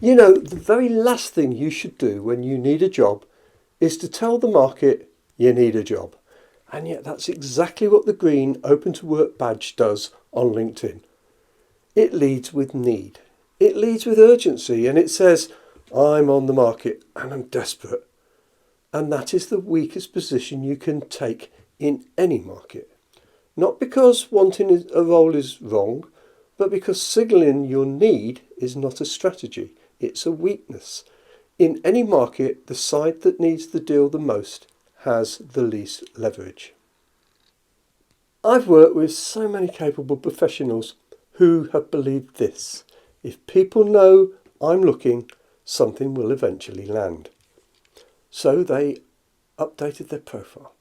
You know, the very last thing you should do when you need a job is to tell the market you need a job. And yet that's exactly what the green Open to Work badge does on LinkedIn. It leads with need. It leads with urgency, and it says, I'm on the market and I'm desperate. And that is the weakest position you can take in any market. Not because wanting a role is wrong, but because signalling your need is not a strategy, it's a weakness. In any market, the side that needs the deal the most has the least leverage. I've worked with so many capable professionals who have believed this: if people know I'm looking, something will eventually land. So they updated their profile.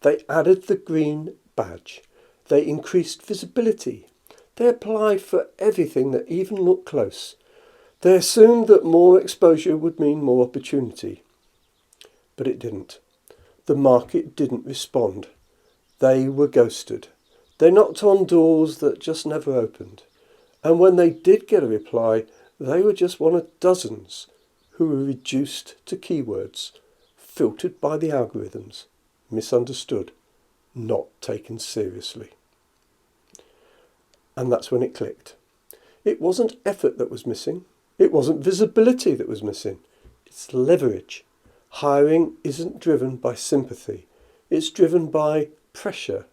They added the green badge. They increased visibility. They applied for everything that even looked close. They assumed that more exposure would mean more opportunity. But it didn't. The market didn't respond. They were ghosted. They knocked on doors that just never opened. And when they did get a reply, they were just one of dozens who were reduced to keywords, filtered by the algorithms, misunderstood, not taken seriously. And that's when it clicked. It wasn't effort that was missing. It wasn't visibility that was missing. It's leverage. Hiring isn't driven by sympathy. It's driven by pressure.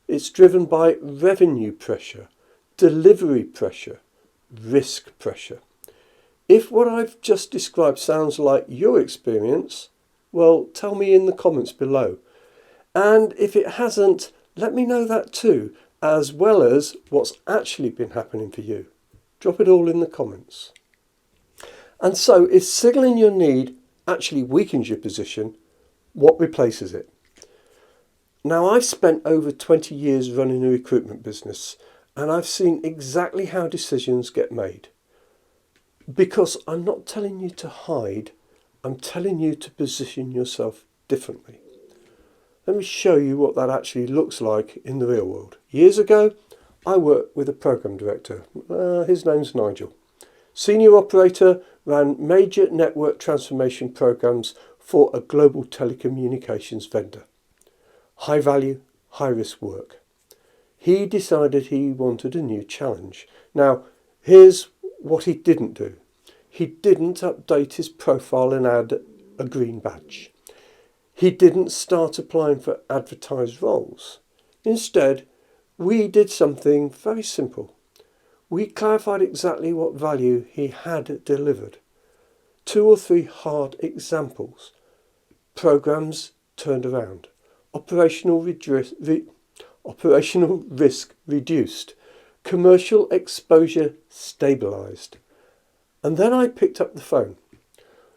It's driven by revenue pressure, delivery pressure, risk pressure. If what I've just described sounds like your experience, well, tell me in the comments below. And if it hasn't, let me know that too, as well as what's actually been happening for you. Drop it all in the comments. And so, if signalling your need actually weakens your position, what replaces it? Now, I've spent over 20 years running a recruitment business, and I've seen exactly how decisions get made. Because I'm not telling you to hide, I'm telling you to position yourself differently. Let me show you what that actually looks like in the real world. Years ago, I worked with a program director. His name's Nigel. Senior operator, ran major network transformation programs for a global telecommunications vendor. High value, high risk work. He decided he wanted a new challenge. Now, here's what he didn't do. He didn't update his profile and add a green badge. He didn't start applying for advertised roles. Instead, we did something very simple. We clarified exactly what value he had delivered. 2 or 3 hard examples. Programs turned around. Operational risk reduced. Commercial exposure stabilised. And then I picked up the phone.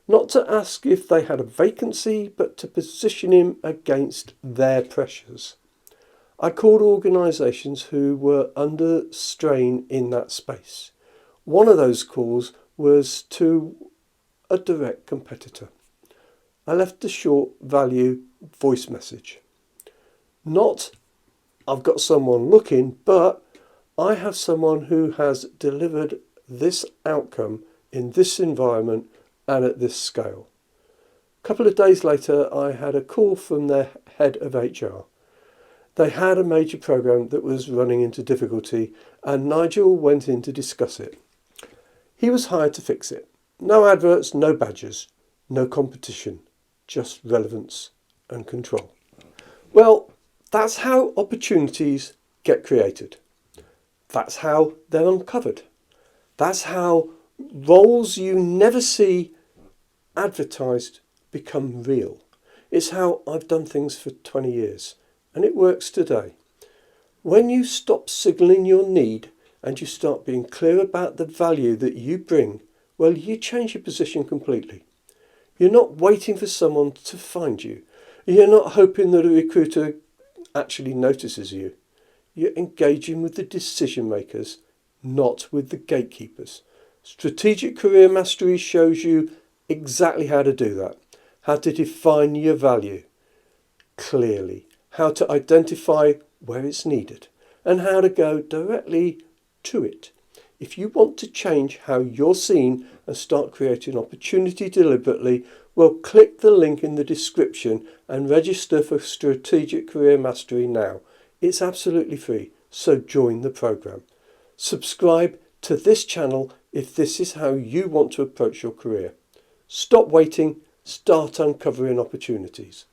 Not to ask if they had a vacancy, but to position him against their pressures. I called organisations who were under strain in that space. One of those calls was to a direct competitor. I left a short value voice message. Not, I've got someone looking, but I have someone who has delivered this outcome in this environment and at this scale. A couple of days later, I had a call from their head of HR. They had a major program that was running into difficulty, and Nigel went in to discuss it. He was hired to fix it. No adverts, no badges, no competition, just relevance and control. Well, that's how opportunities get created. That's how they're uncovered. That's how roles you never see advertised become real. It's how I've done things for 20 years, and it works today. When you stop signalling your need and you start being clear about the value that you bring, well, you change your position completely. You're not waiting for someone to find you. You're not hoping that a recruiter actually notices you. You're engaging with the decision makers, not with the gatekeepers. Strategic Career Mastery shows you exactly how to do that. How to define your value clearly. How to identify where it's needed. And how to go directly to it. If you want to change how you're seen and start creating opportunity deliberately, well, click the link in the description and register for Strategic Career Mastery now. It's absolutely free, so join the program. Subscribe to this channel if this is how you want to approach your career. Stop waiting, start uncovering opportunities.